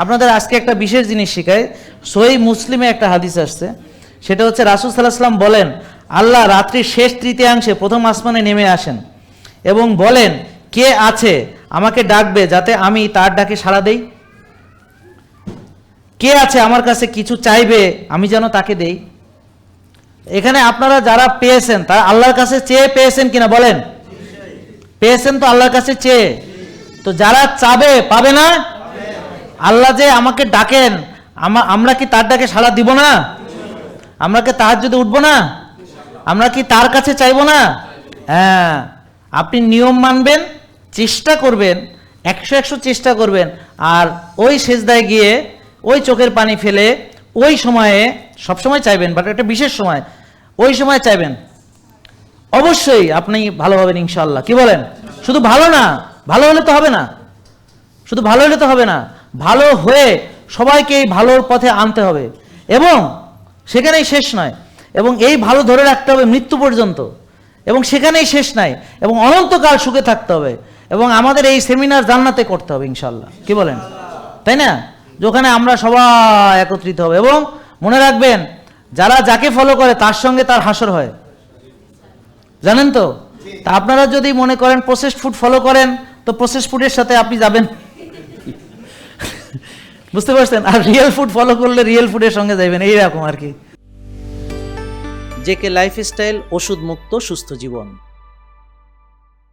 আপনাদের আজকে একটা বিশেষ জিনিস শেখায়। সহিহ মুসলিমে একটা হাদিস আসছে, সেটা হচ্ছে রাসূল সাল্লাল্লাহু আলাইহি ওয়াসাল্লাম বলেন, আল্লাহ রাত্রির শেষ তৃতীয়াংশে প্রথম আসমানে নেমে আসেন এবং বলেন, কে আছে আমাকে ডাকবে যাতে আমি তার ডাকে সাড়া দেই? কে আছে আমার কাছে কিছু চাইবে আমি যেন তাকে দেই? এখানে আপনারা যারা পেয়েছেন তারা আল্লাহর কাছে চেয়ে পেয়েছেন কিনা বলেন? পেয়েছেন তো আল্লাহর কাছে চেয়ে। তো যারা চাবে পাবে না? আল্লাহ যে আমাকে ডাকেন, আমরা কি তার ডাকে সাড়া দিব না? আমরা কি তাহাজ্জুদে উঠবো না? আমরা কি তার কাছে চাইবো না? হ্যাঁ, আপনি নিয়ম মানবেন, চেষ্টা করবেন, 100 চেষ্টা করবেন, আর ওই সেজদায় গিয়ে ওই চোখের পানি ফেলে ওই সময়ে, সবসময় চাইবেন বাট একটা বিশেষ সময়, ওই সময় চাইবেন, অবশ্যই আপনি ভালো হবেন ইনশাআল্লাহ। কি বলেন? শুধু ভালো না, ভালো হলে তো হবে না, শুধু ভালো হলে তো হবে না, ভালো হয়ে সবাইকে এই ভালোর পথে আনতে হবে এবং সেখানেই শেষ নয়, এবং এই ভালো ধরে রাখতে হবে মৃত্যু পর্যন্ত, এবং সেখানেই শেষ নাই, এবং অনন্তকাল সুখে থাকতে হবে, এবং আমাদের এই সেমিনার জান্নাতে করতে হবে ইনশাআল্লাহ। কি বলেন? তাই না? যেখানে আমরা সবাই একত্রিত হবে। এবং মনে রাখবেন, যারা যাকে ফলো করে তার সঙ্গে তার হাসর হয়, জানেন তো? তা আপনারা যদি মনে করেন প্রসেসড ফুড ফলো করেন, তো প্রসেসড ফুডের সাথে আপনি যাবেন, বুঝতে পারছেন? আর রিয়েল ফুড ফলো করলে রিয়েল ফুডের সঙ্গে যাবেন, এইরকম আর কি। জেকে লাইফস্টাইল, ওষুধ মুক্ত সুস্থ জীবন।